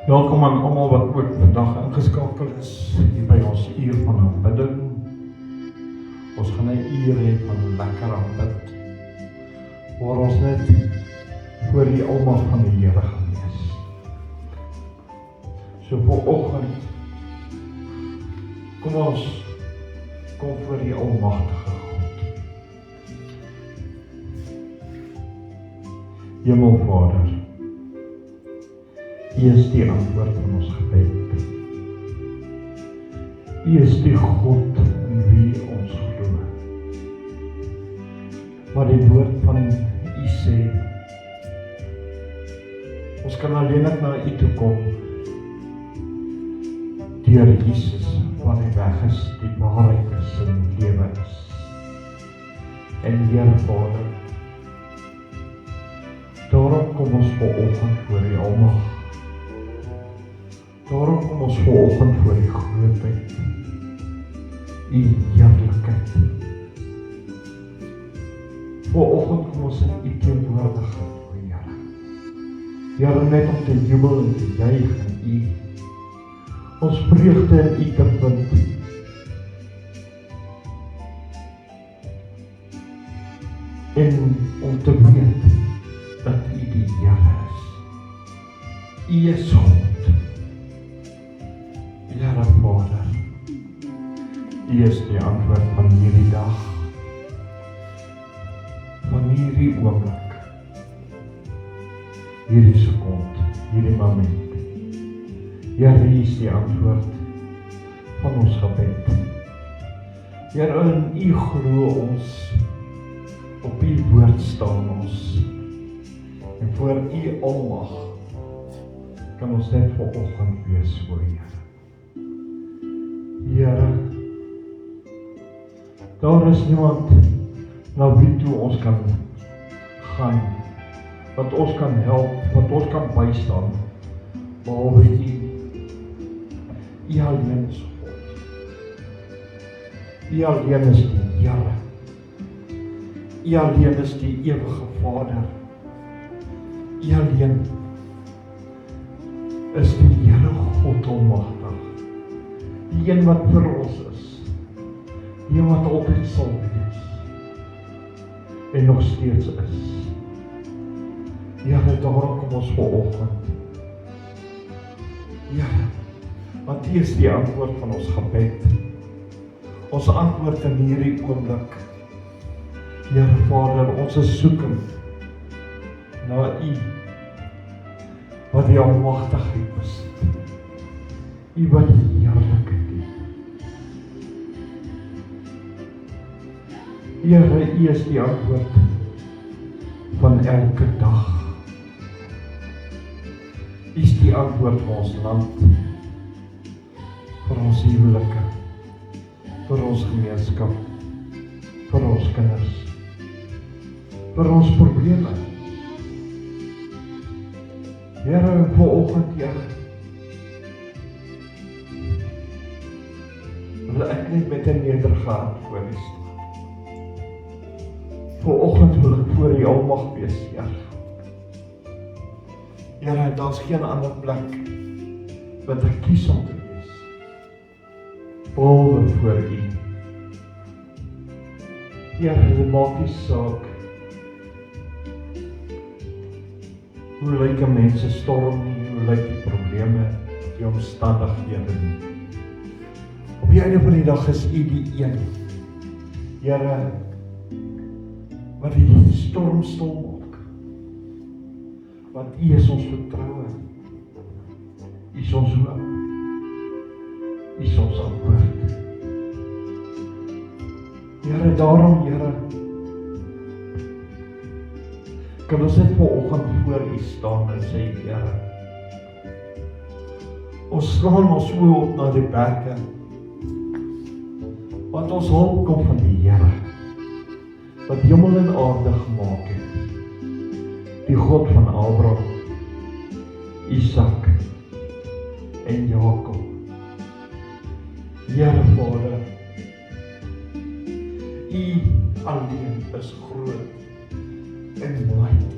Welkom aan almal wat ook vandag ingeskakel is hier by ons uur van aanbidding. Ons gaan 'n uur hê van lekker aanbid, waar ons net voor die almag van die Here gaan wees. So vanoggend, kom voor die almagtige God. Hemelvader, U is die antwoord van ons gebed. U is die God in wie ons glo. Wat die woord van U sê, ons kan alleenlik na U toe kom deur Jesus, wat die weg is, die waarheid is en die lewe is. En Here Vader, daarom kom ons vanoggend voor die almag. Daarom kom ons vanoggend voor die grootheid, U heerlikheid. Vanoggend kom ons in U teenwoordigheid, o Here. Here, net om te jubel en te juig in U. Ons vreugde in U te vind. En om te weet dat U die Here is. U is God. Here Vader, U is die antwoord van hierdie dag, van hierdie oomblik, hierdie sekond, hierdie moment. Here, U is die antwoord van ons gebed. Here, in U glo ons, op U woord staan ons, en voor U almag kan ons net vanoggend wees voor Here. Here, daar is niemand na wie toe ons kan gaan, wat ons kan help, wat ons kan bystaan, behalwe U. U alleen is God. U alleen is die Here. U alleen is die ewige Vader. U alleen is die Here God almagtig. Die een wat vir ons is, die een wat altyd sal wees, en nog steeds is. Here, daarom kom ons vanoggend. Here, want U is die antwoord van ons gebed. Ons antwoord in hierdie oomblik. Here Vader, ons is soekend na U, wat die almagtigheid besit. U wat die heerlikheid het. Here, U is die antwoord van elke dag. U is die antwoord vir ons land, vir ons huwelike, vir ons gemeenskap, vir ons kinders, vir ons probleme. Here, vanoggend, Here, wil ek net met 'n nederige hart voor U staan. Vanoggend wil ek voor U almag wees, Here. Here, daar's geen ander plek wat ek kies om te wees, behalwe voor U. Here, dit maak nie saak hoe lyk 'n mens se storm nie, hoe lyk die probleme, die omstandighede nie. Op die einde van die dag is U die een, Here, wat die storm stil maak. Want U is ons vertroue. U is ons hoop. U is ons antwoord. Here, daarom, Here, kan ons net vanoggend voor U staan en sê, Here, ons slaan ons oë op na die berge, want ons hulp kom van die Here, wat hemel en aarde gemaak het, die God van Abraham, Isak en Jakob. Here Vader, U alleen is groot en mighty.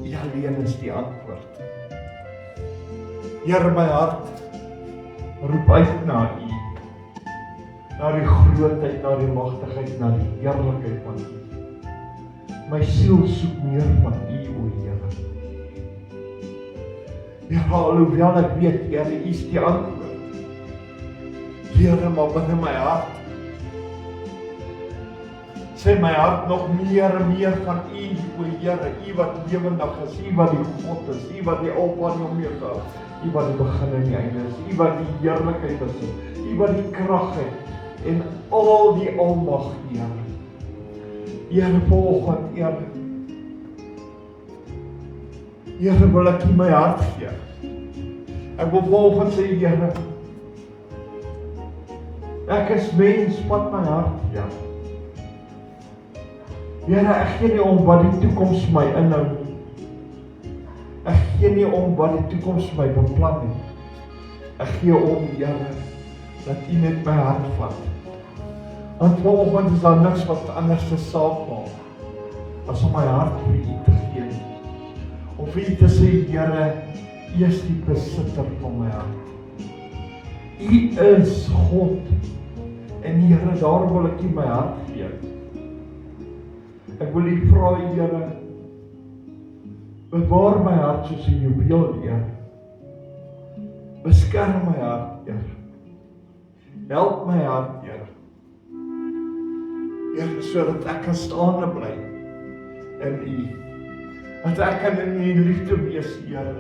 U alleen is die antwoord. Here, my hart roep uit na U. Na die grootheid, na die magtigheid, na die heerlikheid van U. My siel soek meer van U, o Here. Here, alhoewel ek weet, Here, U is die antwoord. Here, maar binne my hart sê my hart nog meer en meer van U, o Here, U wat lewendig is, U wat die God is, U wat die Alfa en die Omega is, U wat die begin en die einde is, U wat die heerlikheid is, U wat die krag het en al die almag, Here. Here, vanoggend, Here, wil ek U my hart gee. Ek wil vanoggend sê, Here, ek is mens, vat my hart, Here. Here, ek gee nie om wat die toekoms my inhou nie. Ek gee nie om wat die toekoms my beplan nie. Ek gee om, Here, dat U net my hart vat. Want vanoggend is daar niks wat anders te saak maak as om my hart vir U te gee. Om vir U te sê, Here, U is die besitter van my hart. U is God. En Here, daar wil ek U my hart gee. Ek wil U vra, Here, bewaar my hart soos 'n juweel, Here. Beskerm my hart, Here. Help my hart, Here. Here, sodat ek kan staande bly in U. Dat ek kan in U liefde wees, Here.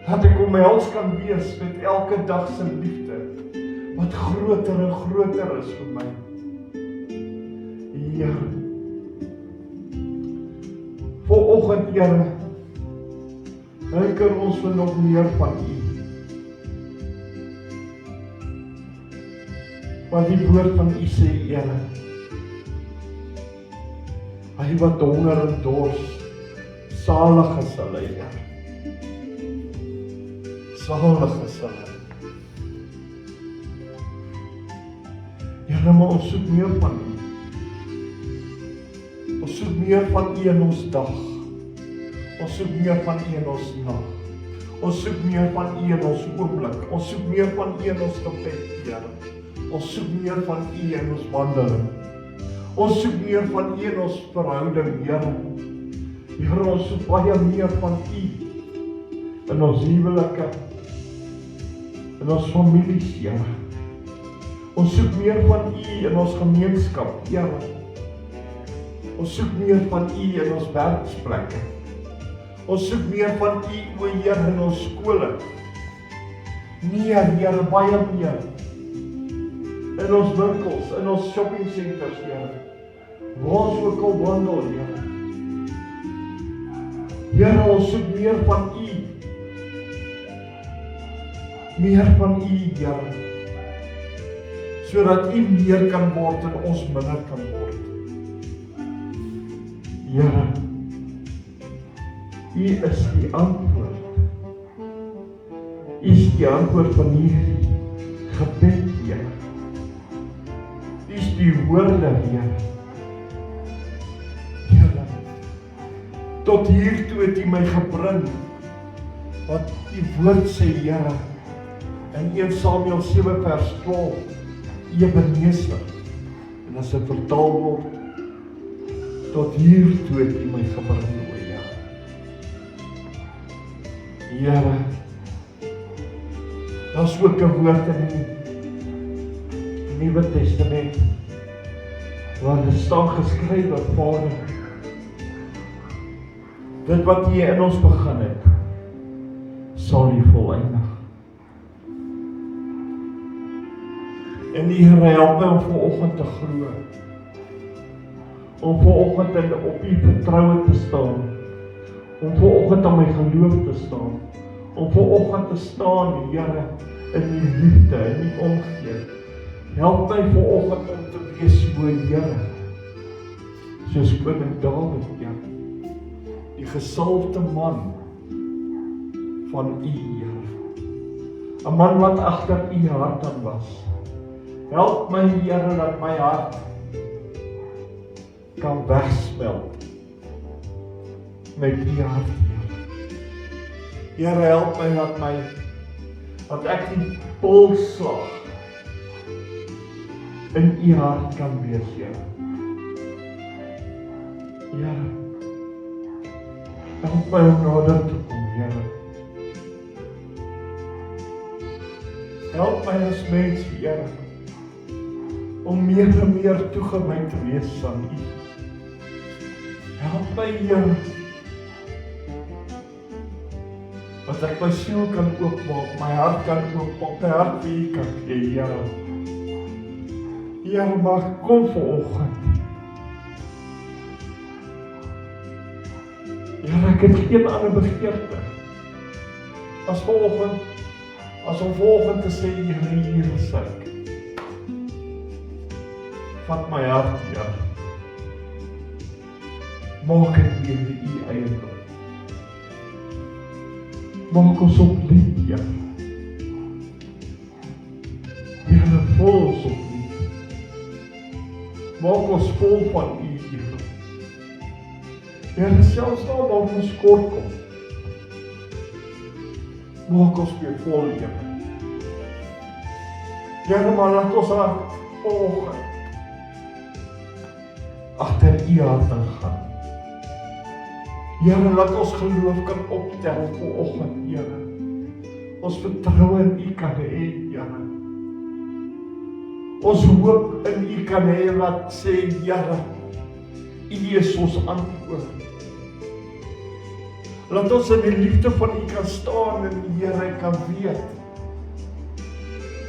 Dat ek omhels kan wees met elke dag se liefde, wat groter en groter is vir my. Here, vanoggend, Here, huiker ons vir nog meer van U. Want die woord van U sê, Here, hy wat honger en dors, salig is hulle, Here. Salig is hulle. Here, maar ons soek meer van U. Ons soek meer van U in ons dag. Ons soek meer van U in ons nag. Ons soek meer van U in ons oomblik. Ons soek meer van U in ons gebed, Here. Ons soek meer van U in ons wandeling. Ons soek meer van U in ons verhouding, Here. Here, ons soek baie meer van U in ons huwelike, in ons families, Here. Ons soek meer van U in ons gemeenskap, Here. Ons soek meer van U in ons werksplekke. Ons soek meer van U, o Here, in ons skole. Meer, Here, baie meer. In ons winkels, in ons shopping centers, Here. Waar ons ook al wandel, Here. Here, ons soek meer van U. Meer van U, Here. Sodat U meer kan word en ons minder kan word. Here, U is die antwoord. U is die antwoord van hierdie gebed, Here. U is die woorde, Here. Here, tot hiertoe het U my gebring, wat U woord sê, Here, in 1 Samuel 7 vers 12, Ebenezer, en as dit vertaal word, tot hiertoe het U my gebring, o Here. Here, daar is ook 'n woord in die Nuwe Testament, waar dit staan geskrywe, Vader, dit wat U in ons begin het, sal U volëindig. En die Here, help my om vanoggend te glo, om vanoggend op U vertroue te staan, om vanoggend aan my geloof te staan, om vanoggend te staan, Here, in U liefde, in U omgee. Help my vanoggend om te wees, o Here, soos koning Dawid, Here, die gesalfde man van U, Here, 'n man wat agter U hart aan was. Help my, Here, dat my hart kan wegsmelt met U hart, Here. Here, help my dat ek die polsslag in U hart kan wees, Here. Here, help my om nader te kom, Here. Help my as mens, Here, om meer en meer toegewy te wees aan U. Help my, Here, dat ek my siel kan oopmaak, my hart kan oopmaak, my hart vir U kan gee, Here. Here, mag kom vanoggend. Here, ek het geen ander begeerte as vanoggend, as om vanoggend te sê, Here, hier is ek. Vat my hart, Here. Maak het weer U eiendom. Maak ons op lief, Here. Here, vol ons op lief. Maak ons vol van U, Here. Here, selfs nou waar ons kort kom. Maak ons weer vol, Here. Here, maar laat ons hart vanoggend agter U hart gaan. Here, laat ons geloof kan optel vanoggend, Here. Ons vertroue in U kan hê, Here. Ons hoop in U kan hê, wat sê, Here, U is ons antwoord. Laat ons in die liefde van U kan staan en Here kan weet,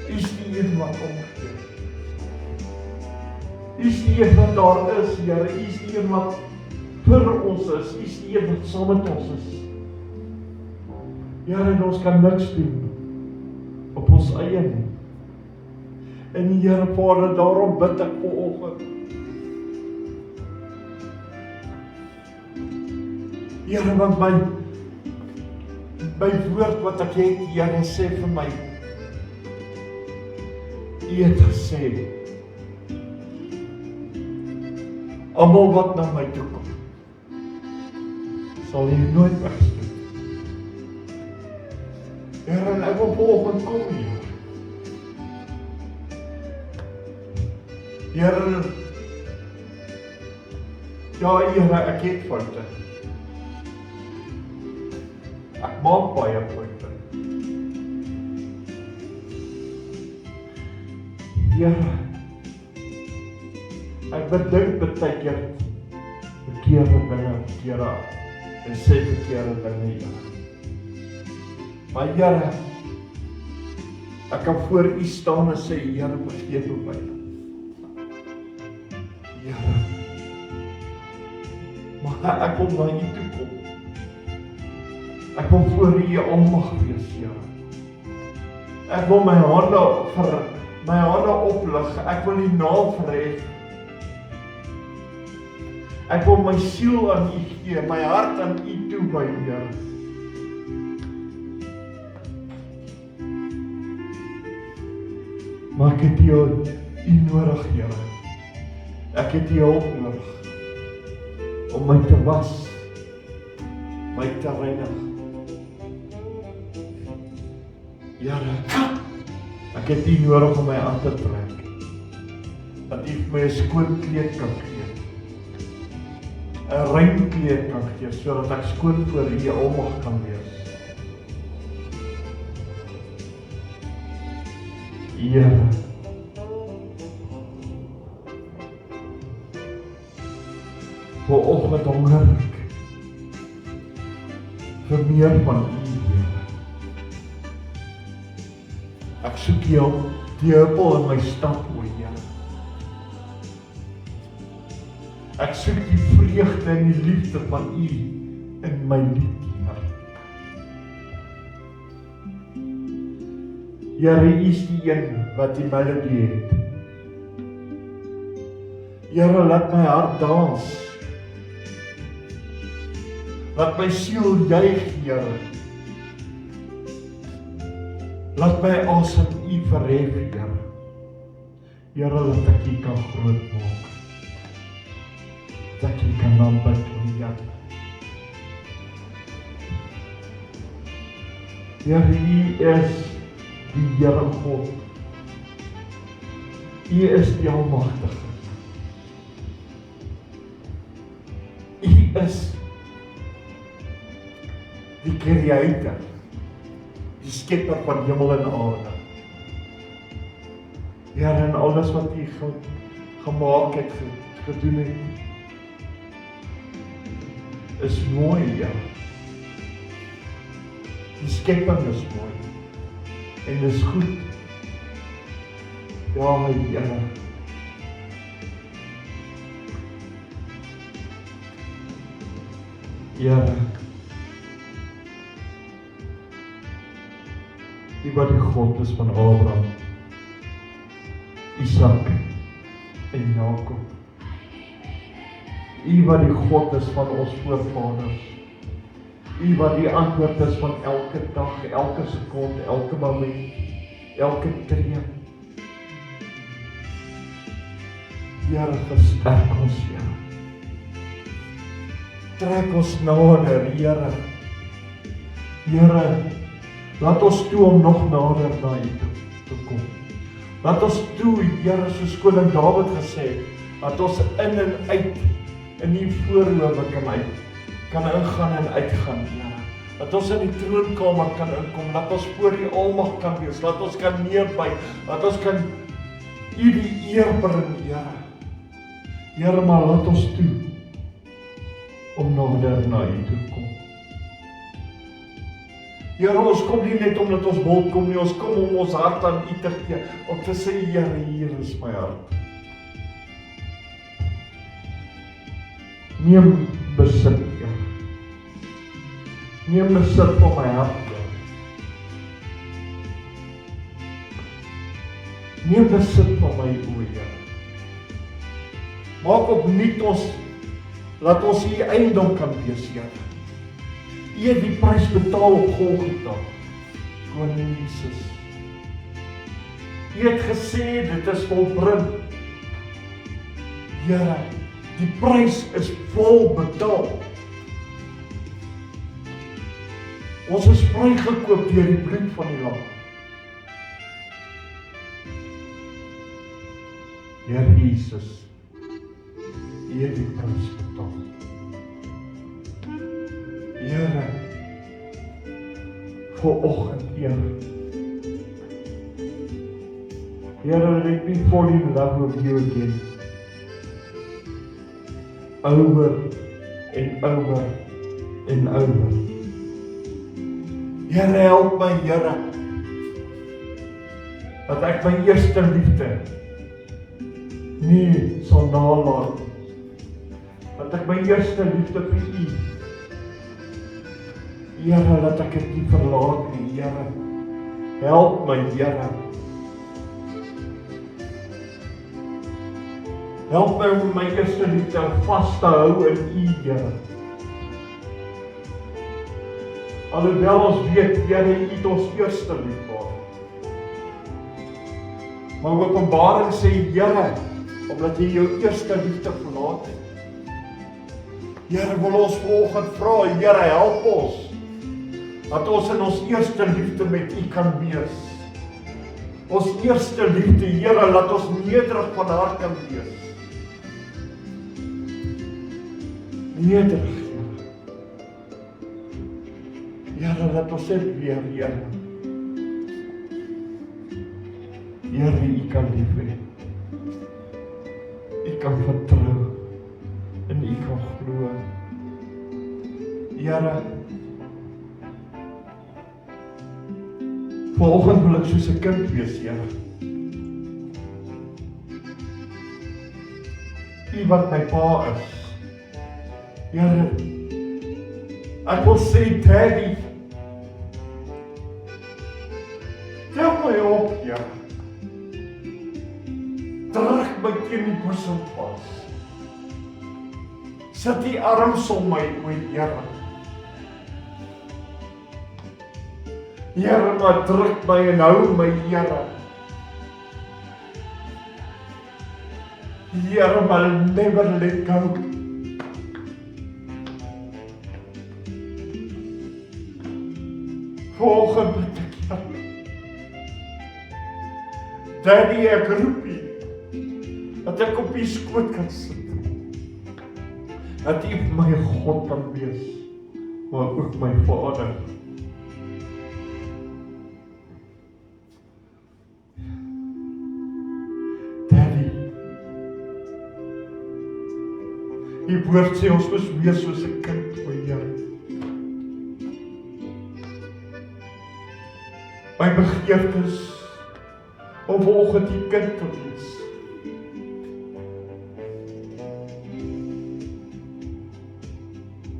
U is die een wat omgee. U is die een wat daar is, Here. U is die een wat vir ons is. U is die een wat saam met ons is. Here, en ons kan niks doen op ons eie nie. En Here, Vader, daarom bid ek vanoggend. Here, want my woord wat ek het, Here, sê vir my, U het gesê, almal wat na my toe kom, sal U nooit wegstoot. Here, en ek wil vanoggend kom, Here. Here, ja, Here, ek het foute. Ek maak baie foute. Here, ek bedink baie keer verkeerde dinge, en sê verkeerde dinge, Here. Maar Here, ek kan voor U staan en sê, Here, vergewe my. Here, maar ek wil na U toe kom. Ek wil voor U almag wees, Here. Ek wil my hande oplig, ek wil U naam verhef. Ek wil my siel aan U gee, my hart aan U toewy, Here. Maar ek het U nodig, Here. Ek het U hulp nodig om my te was, my te reinig. Here, ek het U nodig om my aan te trek, dat U vir my 'n skoon kleed kan gee, 'n rein kleed kan gee, sodat ek skoon voor U almag kan wees. Here, vanoggend honger ek vir meer van U, Here. Ek soek U die huppel in my stap, o Here. Ek soek die vreugde en die liefde van U in my lied, Here. Here, U is die een wat die melodie het. Here, laat my hart dans. Laat my siel juig, Here. Laat my asem U verhef, Here. Here, laat ek U kan groot maak. Dat ek U kan aanbid, o Here. Here, U is die Here God. U is die Almagtige. U is die Creator, die Skepper van hemel en aarde. Here, en alles wat U gemaak het, gedoen het, is mooi, ja. Die skepping is mooi en is goed. Ja, Here. Here, U wat die God is van Abraham, Isak en Jakob. U wat die God is van ons voorvaders. U wat die antwoord is van elke dag, elke sekonde, elke moment, elke tree. Here, versterk ons, Here. Trek ons nader, Here. Here, laat ons toe om nog nader na U te kom. Laat ons toe, Here, soos koning Dawid gesê het, dat ons in en uit in die voorhoewe kan ingaan en uitgaan, Here. Dat ons in die troonkamer kan inkom, dat ons voor die almag kan wees, dat ons kan neerbuig, dat ons kan U die eer bring, Here. Here, maar laat ons toe om nader na U te kom. Here, ons kom nie net omdat ons wil kom nie, ons kom om ons hart aan U te gee, om te sê, Here, hier is my hart. Neem besit, Here. Neem besit van my hart, Here. Neem besit van my oë, Here. Maak opnuut ons, laat ons U eiendom kan wees, Here. U het die prys betaal op Golgotha, Koning Jesus. U het gesê, dit is volbring. Here, die prys is vol betaal. Ons is vrygekoop deur die bloed van die Lam. Heer Jesus, U het die prys betaal. Here, vanoggend, Here. Here, let me fall in love with You again. Over en over en over. Here, help my, Here, dat ek my eerste liefde nie sal nalat. Dat ek my eerste liefde vir U, Here, dat ek dit nie verlaat nie, Here. Help my, Here. Help my om my eerste liefde vas te hou in U, Here. Alhoewel ons weet, Here, U het ons eerste lief gehad. Maar Openbaring sê, Here, omdat U jou eerste liefde verlaat het. Here, wil ons vanoggend vra, Here, help ons, dat ons in ons eerste liefde met U kan wees. Ons eerste liefde, Here, laat ons nederig van hart kan wees. Nederig, Here. Here, laat ons dit weer, Here. Here, U kan lief hê. U kan vertrou en U kan glo. Here, vanoggend wil ek soos 'n kind wees, Here. U wat my pa is. Here, ek wil sê, Daddy, tel my op, Here. Druk my teen die boesem vas. Sit die arms om my, o Here. Here, maar druk my en hou my, Here. Here, maar never let go. Vanoggend bid ek, Here. Daddy, ek roep U, dat ek op U skoot kan sit. Dat U my God kan wees, maar ook my Vader. Daddy, U woord sê ons moet wees soos 'n kind, o Here. My begeerte is om vanoggend U kind te wees.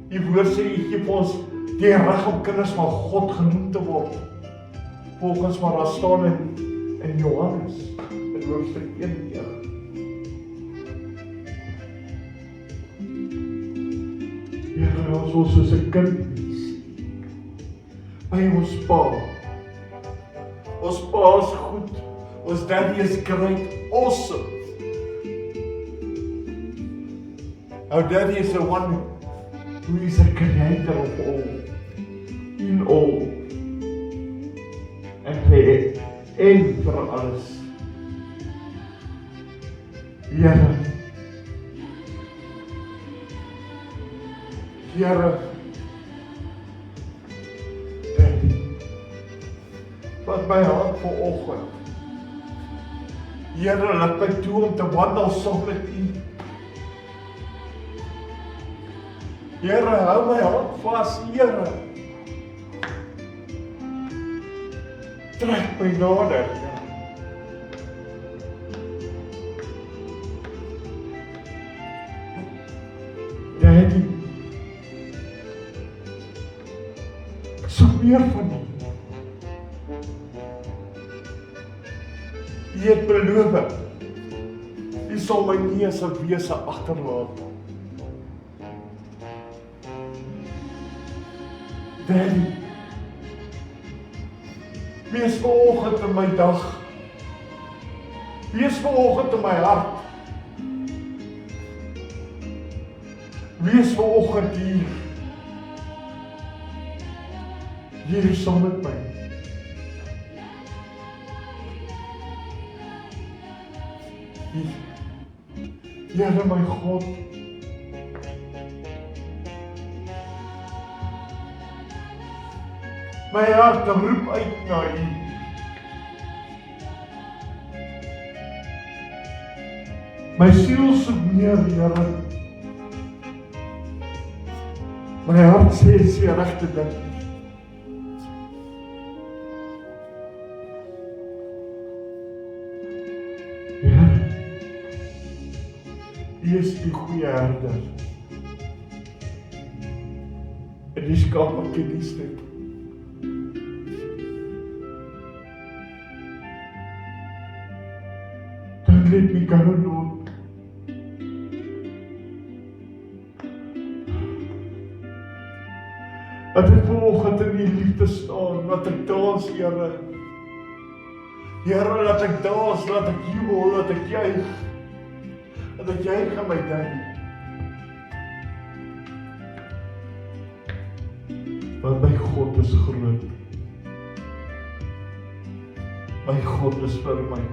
Die woord sê U gee vir ons die reg om kinders van God genoem te word. Volgens wat daar staan in Johannes, in hoofstuk 1. Here, ons wil soos 'n kind wees. By ons Pa. Ons Pa is goed. Ons Daddy is great, awesome. Our Daddy is the one who is the creator of all, in all, en vir alles. Here, Daddy, wat my hart vanoggend, Here, laat my toe om te wandel saam met U. Here, hou my hand vas, Here. Trek my nader, Here. Daddy, ek soek meer van U. U het beloof, U sal my nie as 'n wese agterlaat. Daddy, wees vanoggend in my dag. Wees vanoggend in my hart. Wees vanoggend hier. Hier saam met my. Here, my God. My hart roep uit na U. My siel soek meer, Here. My hart sê die regte ding. Here, U is die goeie herder. En die skape ken die stem. Don't let me go, Lord. Dat ek vanoggend in die liefde staan, dat ek dans, Here. Here, dat ek dans, dat ek jubel, dat ek juig. Dat ek juig aan my Daddy. Want my God is groot. My God is vir my.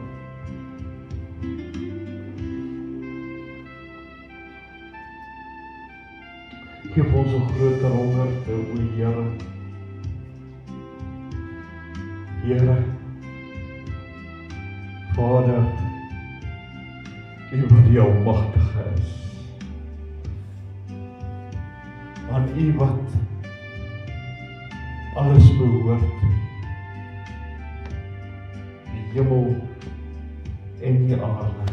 Geef ons 'n groter honger vir U, Here. Here, Vader, U wat die Almagtige is. Aan U wat alles behoort. Die hemel en die aarde.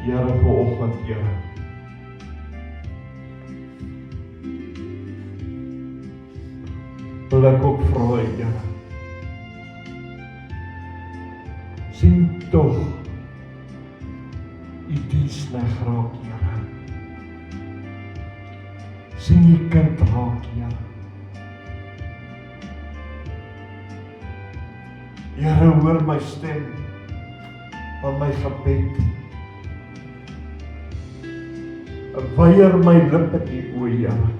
Here, vanoggend, Here. Wil ek ook vra, Here. Sien tog U diensknegt raak, Here. Sien U kind raak, Here. Here, hoor my stem van my gebed. Weier my lippe nie, o Here.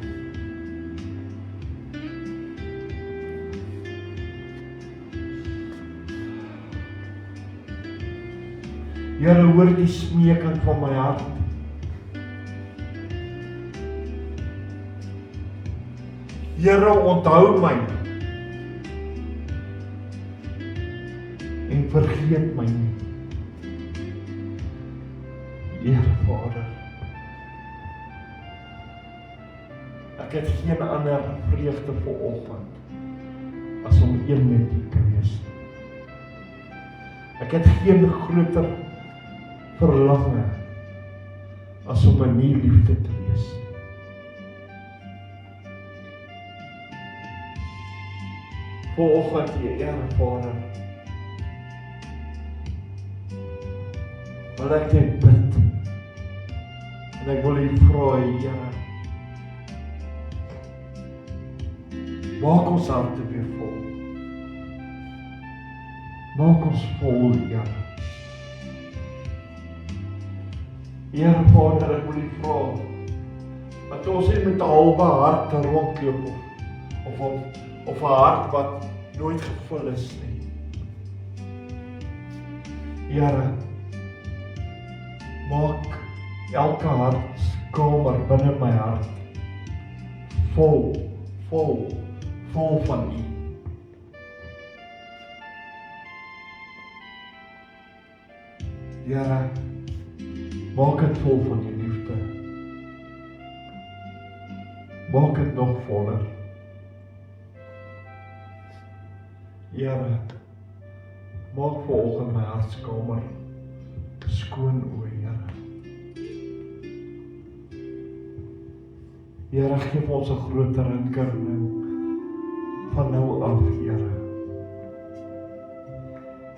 Here, hoor die smeeking van my hart. Here, onthou my en vergeet my nie. Here Vader, ek het geen ander vreugde vanoggend as om een met U te wees. Ek het geen groter verlange as om in U liefde te wees. Vanoggend, Here Vader, wil ek net bid, en ek wil U vra, Here, maak ons harte weer vol. Maak ons vol, Here. Here Vader, ek wil U vra, dat ons nie met 'n halwe hart rondloop, of 'n hart wat nooit gevul is nie. Here, maak elke hartskamer binne my hart vol van U. Here, maak dit vol van U liefde. Maak dit nog voller. Here, maak vanoggend my hartskamer skoon, o Here. Here, geef ons 'n groter inkerning van nou af, Here.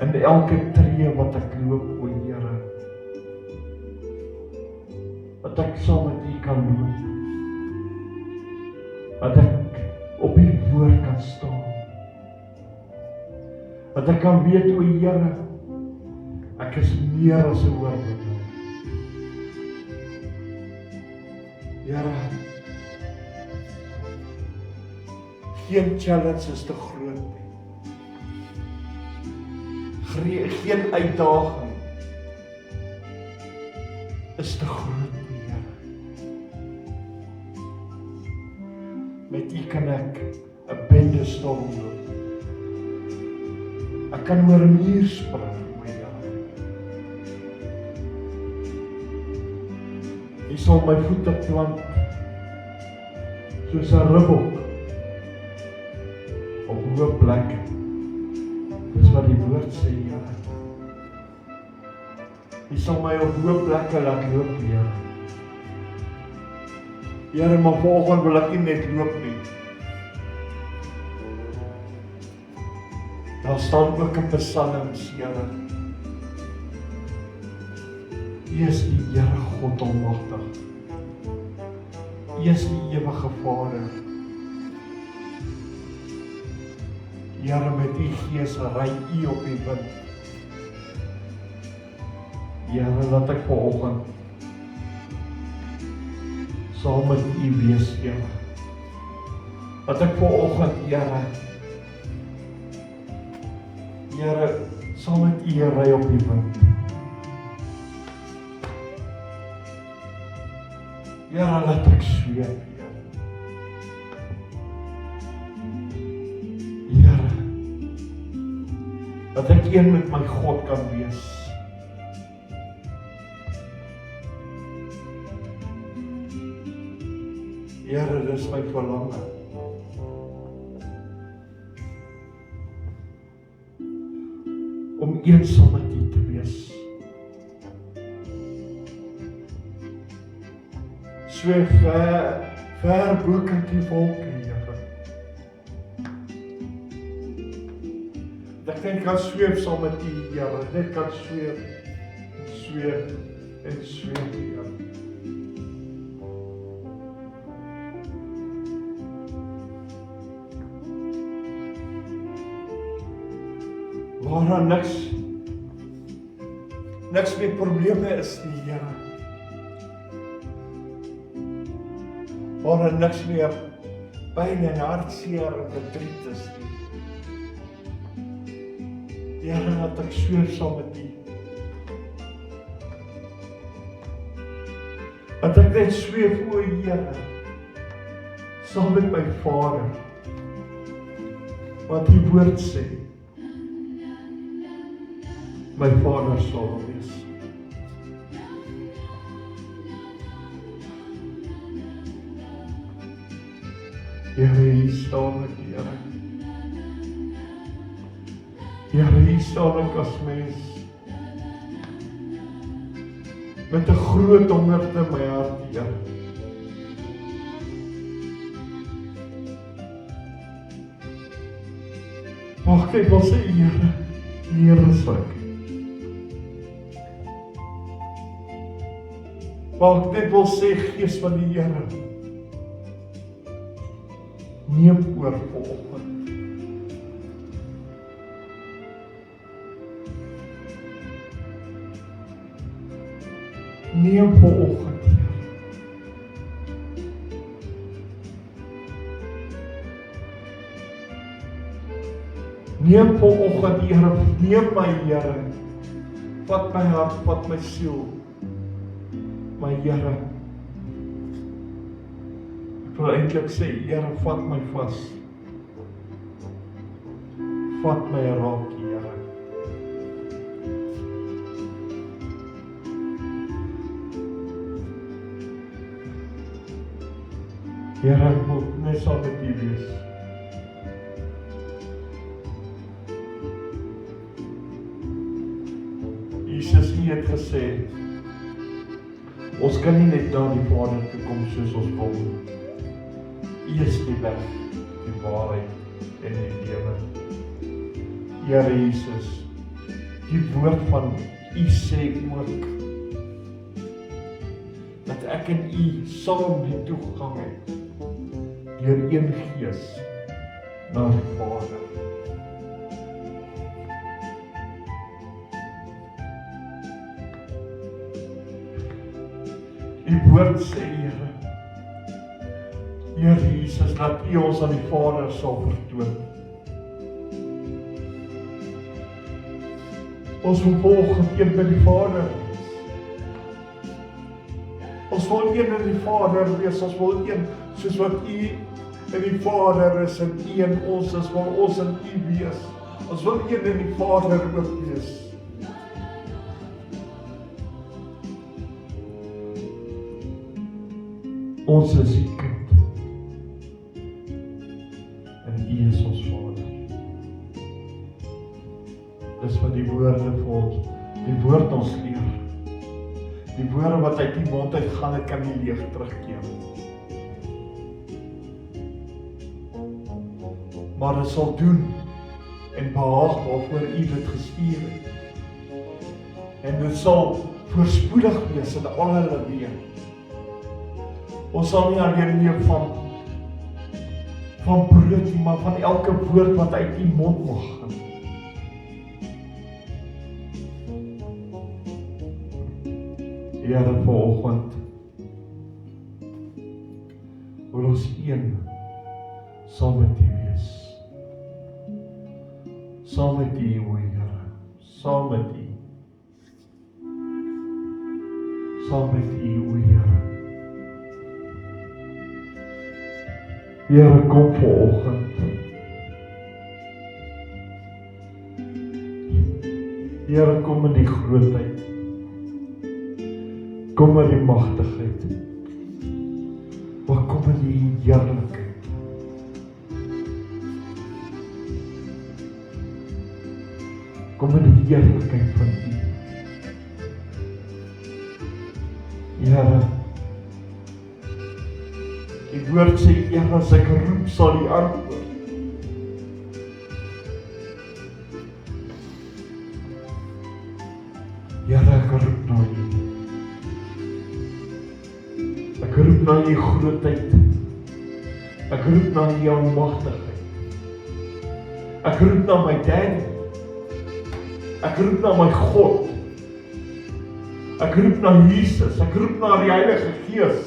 In elke tree wat ek loop, o Here, dat ek saam met U kan loop, dat ek op U woord kan staan, dat ek kan weet, o Here, ek is meer as 'n oorwinnaar. Here, geen challenge is te groot nie. Geen uitdaging is te groot nie, Here. Met U kan ek 'n bende storm loop. Ek kan oor 'n muur spring, o Here. U sal my voete plant soos 'n ribbok op 'n hoë plek. Dis wat die woord sê, Here. U sal my op hoë plekke laat loop, Here. Here, maar vanoggend wil ek nie net loop nie. Daar staan ook in Psalms, Here. U is die Here God Almagtig. U is die ewige Vader. Here, met U Gees ry U op die wind. Here, laat ek vanoggend saam met U wees, Here. Laat ek vanoggend, Here, saam met U ry op die wind. Here, laat ek sweef, Here. Dat ek een met my God kan wees. Here, dis my verlange. Om eensaam met U te wees. So ver bo kan die wolke, Here. Dat ek kan sweef saam met U, Here. Net kan sweef, Here. Waar daar niks meer probleme is nie, Here. Waar daar niks meer pyn en hartseer en verdriet is nie. Here, laat ek sweef saam met U. Dat ek net zweef oor Here, saam met my Vader, wat die woord sê, my Vader sal wees. Here, hier staan ek, Here. Here, hier staan ek as mens, met 'n groot hongerte in my hart, Here. Mag ek wil sê, Here, hier is ek. Mag ek net wil sê, Gees van die Here, neem oor vanoggend. Neem vanoggend, Here. Neem vanoggend, Here, neem my, Here. Vat my hart, vat my siel. My Here. Ek wil eintlik sê, Here, vat my vas. Vat my raak, Here. Here, ek wil net saam met U wees. Jesus, U het gesê, ons kan nie net na die Vader toe kom soos ons wil. U is die weg, die waarheid en die lewe. Here Jesus, die woord van U sê ook, dat ek en U saam die toegang het, deur een Gees, na die Vader. Die woord sê, Here, Here Jesus, dat U ons aan die Vader sal vertoon. Ons wil volgend een by die Vader wees. Ons wil een in die Vader wees, ons wil een, soos wat U in die Vader is en U in ons is, wil ons in U wees. Ons wil een in die Vader ook wees. Ons is die kind. En U is ons Vader. Dis wat die woorde vir ons, die woord ons leer. Die woorde wat uit die mond uitgaan, het kan nie leeg terugkeer. Maar dit sal doen en behaag waarvoor U dit gestuur het. En dit sal voorspoedig wees in al hulle weë. Ons sal nie alleen leef van brood nie, maar van elke woord wat uit U mond mag gaan. Here, vanoggend wil ons een saam met U wees. Saam met U, o Here, saam met U. Saam met U, o Here. Here, kom vanoggend. Here, kom in die grootheid. Kom in die magtigheid. Maar kom in die heerlikheid. Kom in die heerlikheid van U. Here, die woord sê, Here, as ek roep, sal U antwoord. Here, ek roep na U. Ek roep na U grootheid. Ek roep na U almagtigheid. Ek roep na my Daddy. Ek roep na my God. Ek roep na Jesus. Ek roep na die Heilige Gees.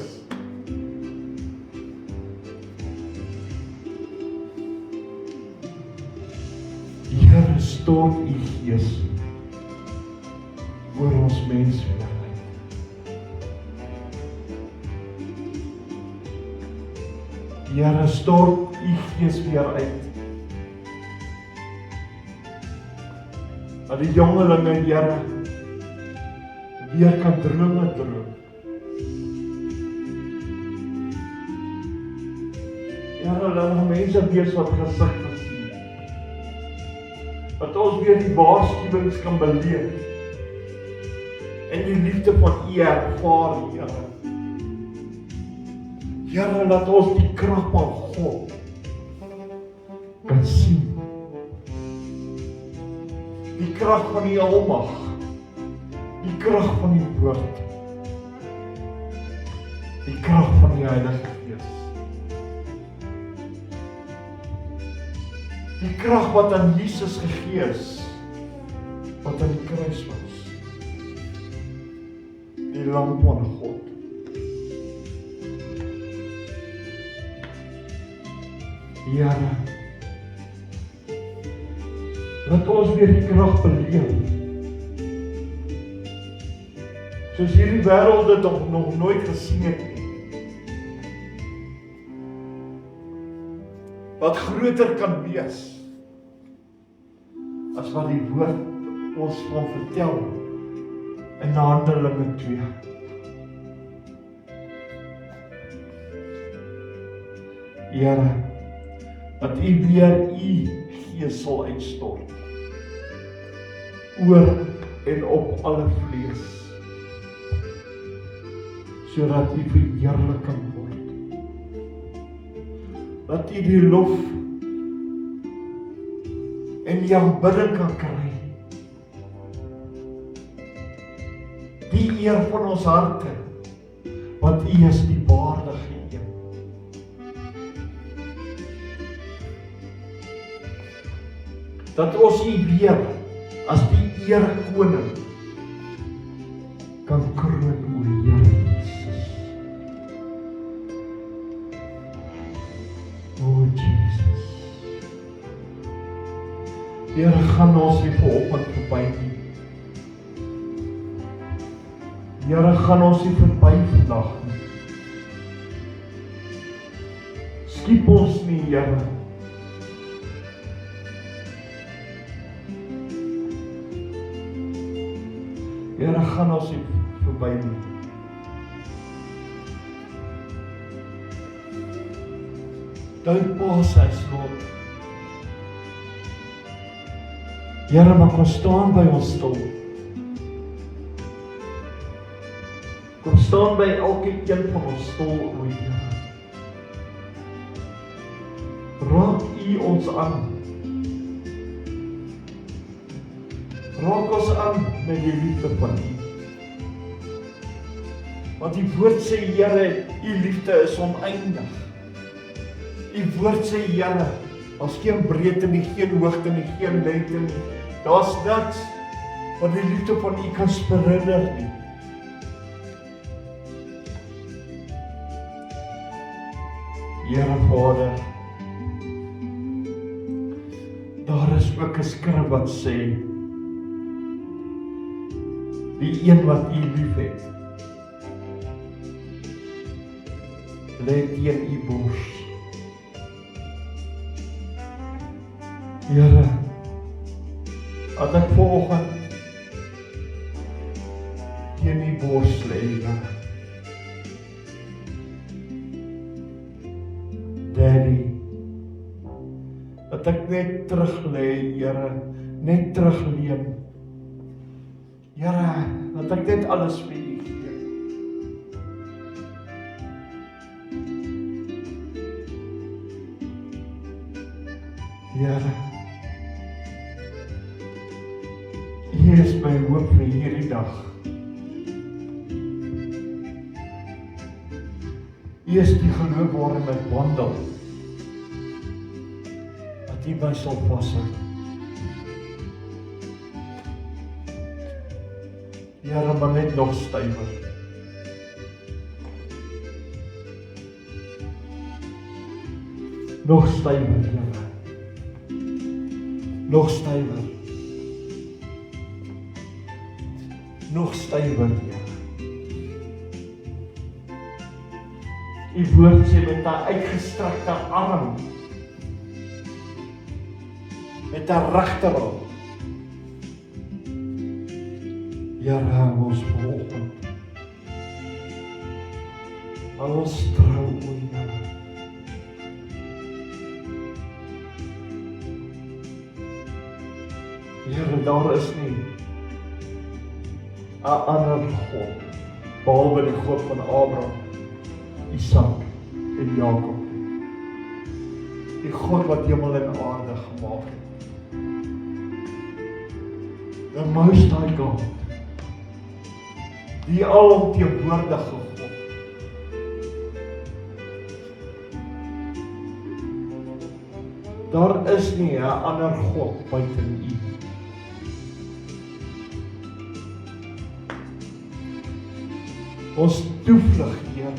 Here, stort U Gees oor ons mensweerheid. Here, stort U Gees weer uit. Dat die jongelinge, Here, weer kan drome droom. Here, laat die mense wees wat gesigte sien. Dat ons weer die waarskuwings kan beleef. En die liefde van U ervaar, Here. Here, laat ons die krag van God kan sien. Die krag van die almag, die krag van die woord, die krag van die Heilige Gees. Die krag wat aan Jesus gegee is, wat aan die kruis was. Die lam van God. Here, laat ons weer die krag beleef. Soos hierdie wêreld dit nog nooit gesien het nie. Wat groter kan wees as wat die woord ons van vertel in Handelinge 2. Here, dat U weer U Gees sal uitstort oor en op alle vlees, sodat U verheerlik kan word. Dat U die lof en die aanbidding kan kry. Die eer van ons harte, want U is die waardige een. Dat ons U weer as die erekoning kan kroon, o Here Jesus. O Jesus. Here, gaan ons nie vanoggend verby nie. Here, gaan ons nie verby vandag nie. Skiep ons nie, Here. Here, gaan ons nie verby nie. Don't pass us, Lord. Here, maar kom staan by ons stil. Kom staan by elke een van ons stil, o Here. Raak U ons aan. Raak ons aan met die liefde van U. Want die woord sê, Here, U liefde is oneindig. U woord sê, Here, daar's geen breedte nie, geen hoogte nie, geen lengte nie. Daar's niks wat die liefde van U kan verhinder nie. Here Vader, daar is ook 'n skrif wat sê, die een wat U liefhet, lê teen U bors. Here, dat ek vanoggend teen U bors lê, Here. Daddy, dat ek net terug lê, Here, net terugleun. Here, dat ek net alles vir U gee. Here, U is my hoop vir hierdie dag. U is die geloof waarin ek wandel, dat U my sal vashou. Here, maar net nog stywer. Nog stywer, Here. Nog stywer. Nog stywer, Here. U woord sê met 'n uitgestrekte arm, met 'n regterhand. Here, hou ons vanoggend. Hou ons trou, o Here. Here, daar is nie 'n ander God, behalwe die God van Abraham, Isak en Jakob. Die God wat hemel en aarde gemaak het. The Most High God. Die alomteenwoordige God. Daar is nie 'n ander God buiten U. Ons toevlug, Here,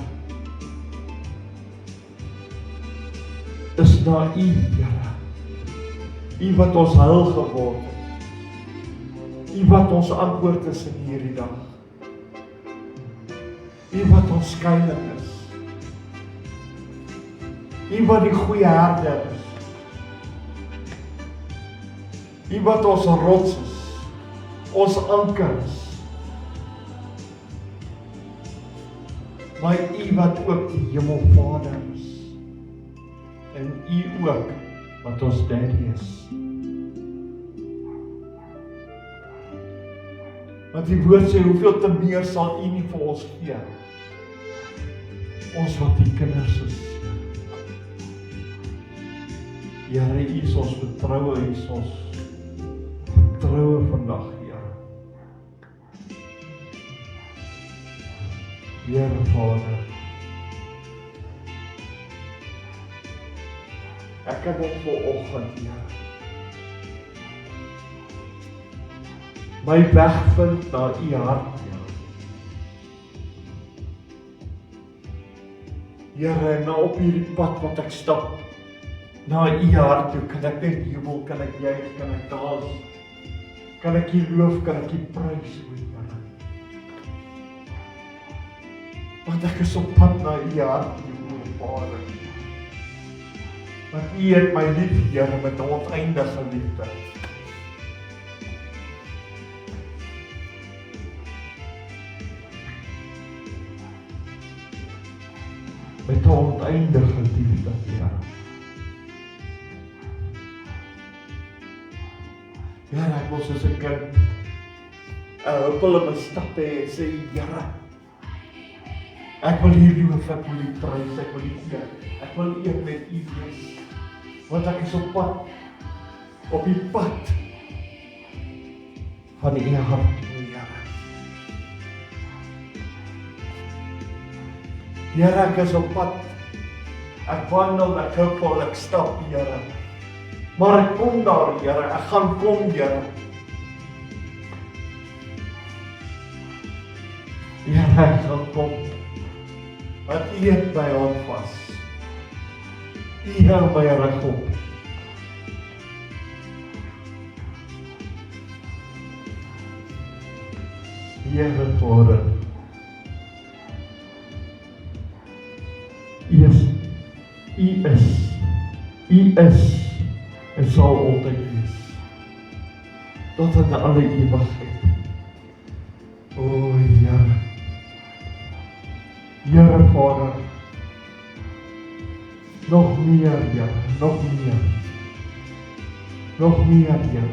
is na U, Here. U wat ons heil geword het. U wat ons antwoord is in hierdie dag. U wat ons skuilings is. U wat die goeie herder is. U wat ons rots is, ons anker is. Maar U wat ook die Hemelvader is. En U ook wat ons Daddy is. Want die woord sê, hoeveel te meer sal U nie vir ons gee. Ons wat die kinders is. Here, U is ons vertroue, U is ons vertroue vandag, Here. Here Vader, ek kan net vanoggend, Here, my weg vind na U hart, Here. Here, nou op hierdie pad wat ek stap, na U hart toe, kan ek net jubel, kan ek juig, kan ek dans, kan ek U loof, kan ek U prys, o Here. Want ek is op pad na U hart, o Vader. Want U het my lief, Here, met 'n oneindige liefde. Met 'n oneindige liefde, Here. Here, ek wil soos 'n kind 'n huppel in my stap hê en sê, Here, ek wil U loof, ek wil U prys, ek wil U eer, ek wil een met U wees. Want ek is op pad, op die pad van U hart, o Here. Here, ek is op pad, ek wandel, ek huppel, ek stap, Here. Maar ek kom daar, Here, ek gaan kom, Here. Here, ek gaan kom. Want U het my hand vas. U hou my reg op. Here Vader, U is en sal altyd wees, tot in alle ewigheid. O Here, Here Vader, nog meer, Here, nog meer, Here.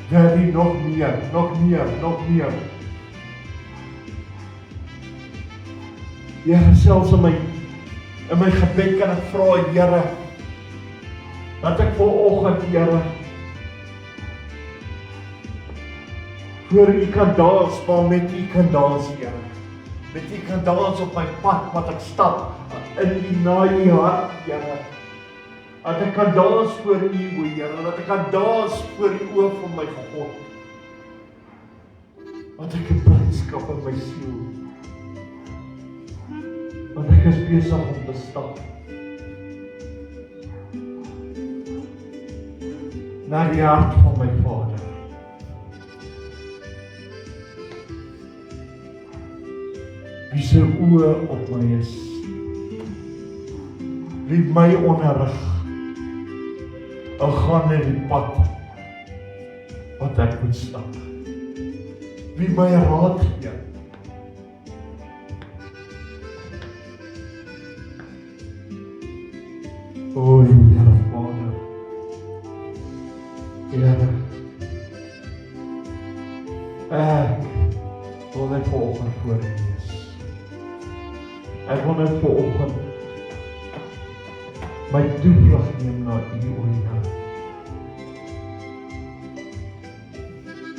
Daddy, nog meer. Here, selfs in my gebed kan ek vra, Here, dat ek vanoggend, Here, voor U kan dans, maar met U kan dans, Here. Met U kan dans op my pad wat ek stap, in U na U hart, Here. Dat ek kan dans voor U, o Here, dat ek kan dans voor U oë van my God. Want ek het blydskap in my siel. Want ek is besig om te stap na die hart van my Vader. Wie se oë op my is, wie my onderrig, en gaan in die pad, wat ek moet stap, wie my raad gee, o Here Vader, Here, ek wil net vanoggend voor U wees. Ek wil net vanoggend my toevlug neem na U, o Here.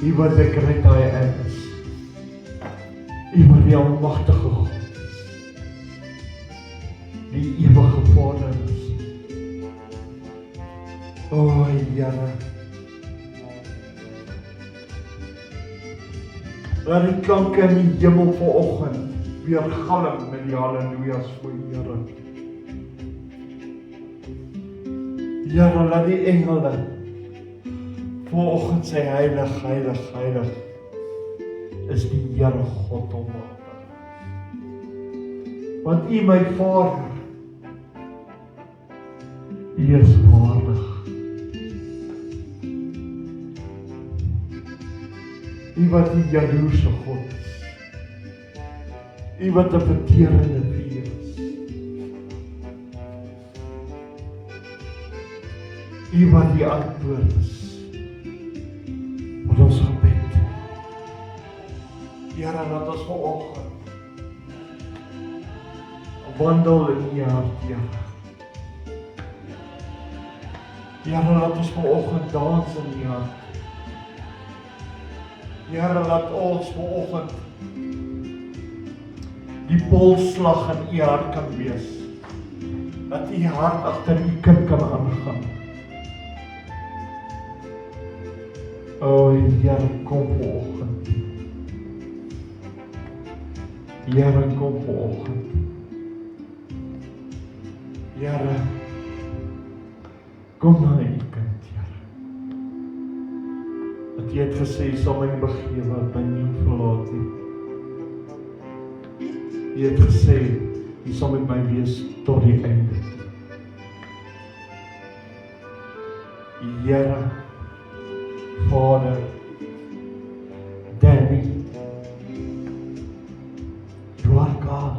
U wat ek red hy is. U wat die almagtige God is. Die ewige Vader is. O Here, laat die klanke in die hemel vanoggend weer galm met die halleluja's voor U, Here. Here, laat die engele vanoggend sê heilig, heilig, heilig is die Here God Almagtig. Want U my Vader, U is waardig. U wat die jaloerse God is. U wat 'n verterende vuur is. U wat die antwoord is op ons gebed. Here, laat ons vanoggend wandel in U hart, Here. Here, laat ons vanoggend dans in U hart. Here, laat ons vanoggend die polsslag in U hart kan wees. Dat U hart agter U kind kan aangaan. O Here, kom vanoggend. Here, kom vanoggend. Here, kom na U kind, Here. Dat U het gesê, U sal my begewe, dat my nie verlaat nie. U het gesê, U sal met my wees tot die einde. Here, Vader, Daddy, You are God.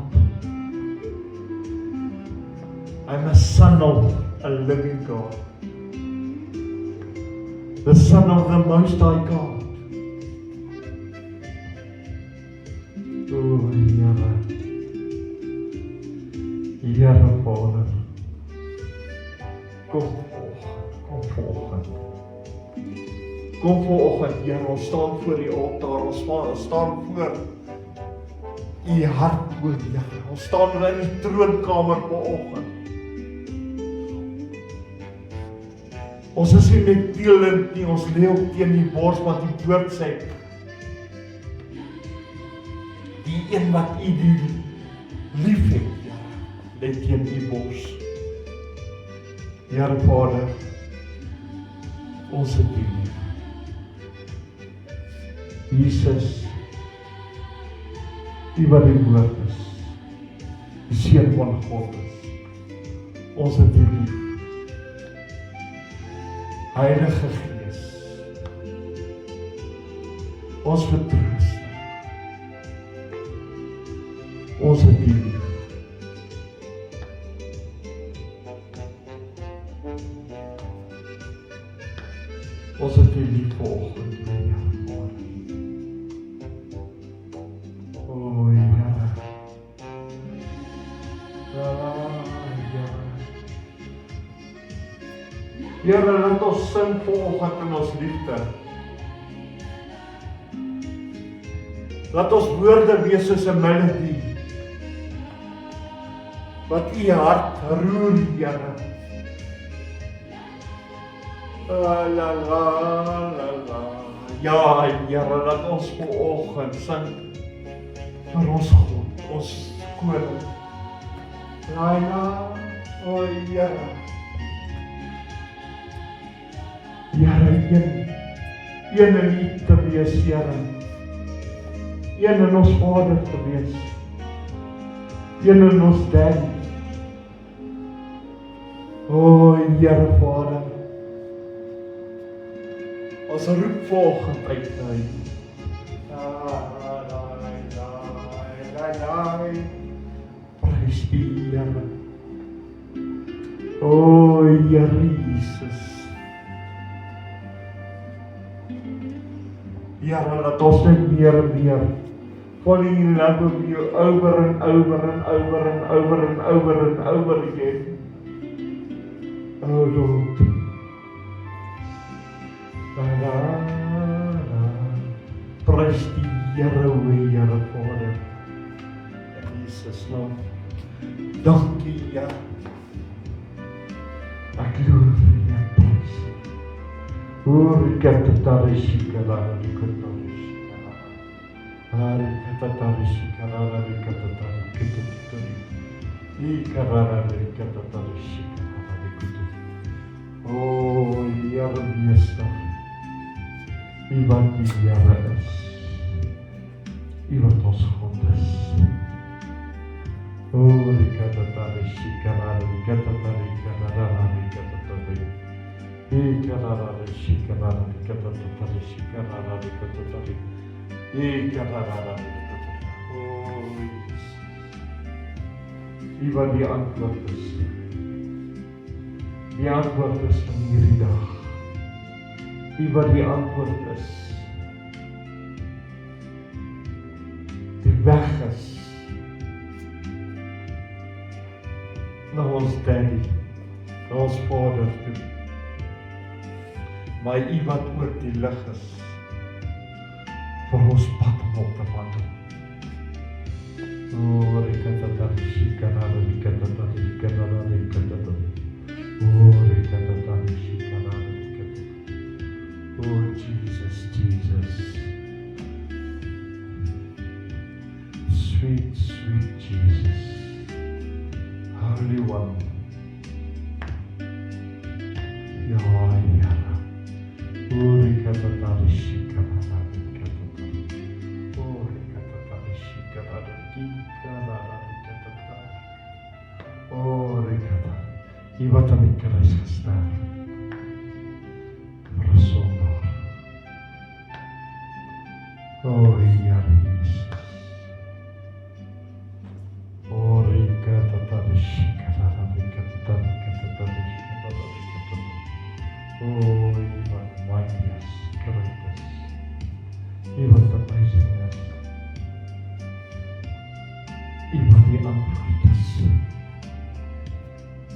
I'm a son of a living God. The Son of the Most High God. O Here, Here Vader, kom vanoggend. Kom vanoggend, Here, ons staan voor die altaar, ons staan voor U hart, o Here. Ons staan in die troonkamer vanoggend. Ons is nie net teelend nie, ons lê ook teen die bors wat die woord sê. Die een wat U lief het, Here, lê teen U bors. Here Vader, ons het U lief. Jesus, U wat die woord is, die Seun van God is, ons het U lief. Heilige Gees, ons vertrooster, ons het U lief. Ons het U lief vanoggend, Here Vader. O Here, Here, laat ons sing vanoggend in ons liefde. Laat ons woorde wees soos 'n melodie wat U hart roer, Here. La la la la la. Ja, Here, laat ons vanoggend sing vir ons God, ons koning. La la, o Here. Here, een in U te wees, Here. Een in ons Vader te wees. Een in ons Daddy. O, Here Vader, ons roep volgend uit hy. Prys die Here. O, Here Jesus. Here, laat ons net meer en meer falling in love with you over and over and over and over and over and over again. Oh Lord. Prys die Here, o Here Vader. In Jesus naam. Dankie, Here. Ek loof U, ek prys U. O, ek het dit daar is gekala, ek het dit. O, Here Meester, U wat die Here is, U wat ons God is. O, U wat die antwoord is. Die antwoord is van hierdie dag. U wat die antwoord is. Die weg is na ons Daddy, na ons Vader toe. Maar U wat ook die lig is vir ons pad om op te wandel. O, oh, Jesus, Jesus. Sweet, sweet Jesus. Holy One. Ya, Ya. U wat aan die kruis gesterf vir 'n sondaar. O, Here Jesus. O, O, U wat mighty is, great is. U wat amazing is. U wat die antwoord is.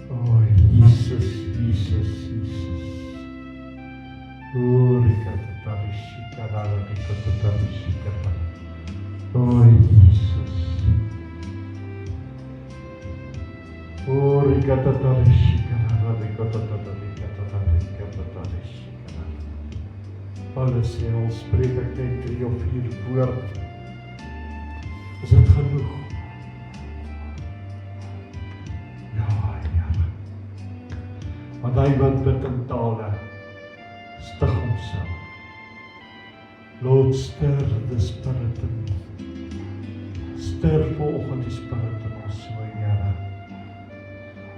Oh, Jesus, Jesus, Jesus. Oh, oh, Jesus. Oh, alles sê, ons spreek ek net 3 of 4 woord. Is dit genoeg? Want hy wat bid in tale, stig homself. Lord, stir the Spirit in me. Stir vanoggend die Spirit in ons, o Here.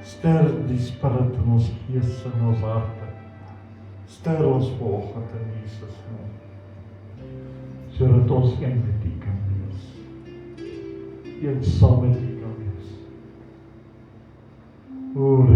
Stir die Spirit in ons gees en ons harte. Stir ons vanoggend in Jesus naam. Sodat ons een met U kan wees. Een saam met U kan wees. O,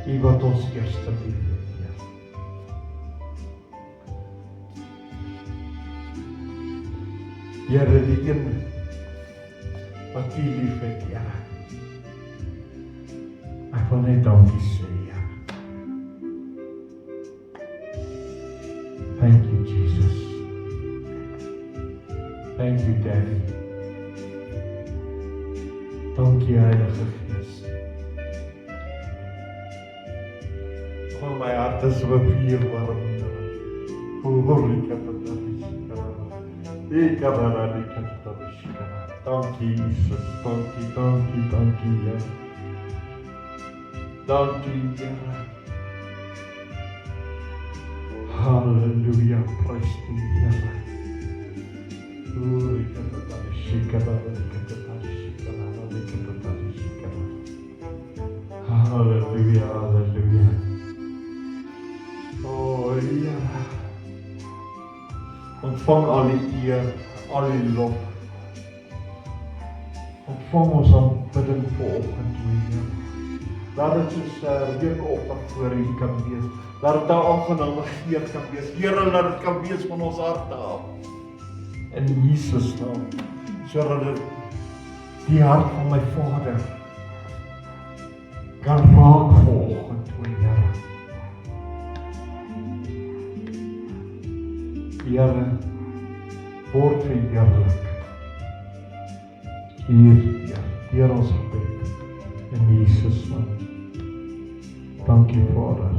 U wat ons eerste lief het, Here, die een wat U lief het, Here. Ek wil net dankie sê, Here. Thank you, Jesus. Thank you, Daddy. Dankie, Heilige Gees. Maar my hart is so vuur warm. Dankie Jesus, dankie Here. Dankie Here. Halleluja, prys die Here. Halleluja, halleluja. Oh Here. Ontvang al die eer, al die lof. Ontvang ons aanbidding vanoggend, Here. Laat dit soos 'n reukoffer voor U kan wees. Laat dit 'n aangename geur kan wees. Here, laat dit kan wees van ons harte af. In Jesus naam, sodat dit die hart van my Vader kan raak vanoggend, Here. Here, word verheerlik. Hier, deur ons gebed. In Jesus naam. Dankie Vader.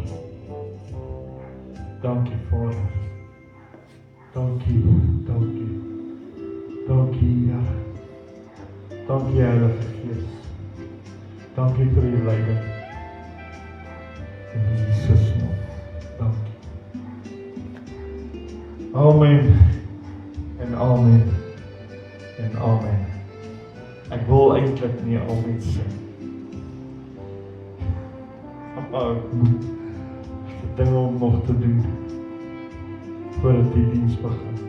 Dankie Vader. Dankie, Here. Dankie Heilige Gees. Dankie vir U leiding. In Jesus naam. Dankie. Amen. En amen. En amen. Ek wil eintlik nie amen sê. Maar ek moet dinge om nog te doen voordat die diens begin.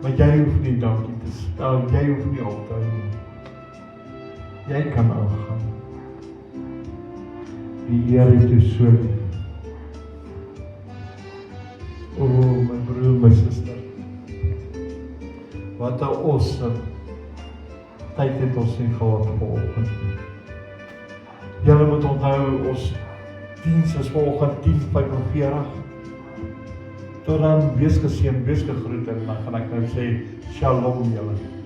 Maar jy hoef nie dankie te sê. Jy hoef nie op te hou nie. Jy kan aangaan. Die Here het jou so lief. O, my broer, my suster. Wat 'n awesome tyd het ons nie gehad vanoggend. Julle moet onthou, ons diens is vanoggend 10:45. Tot dan, wees geseën, wees gegroet en dan gaan ek nou sê, shalom julle.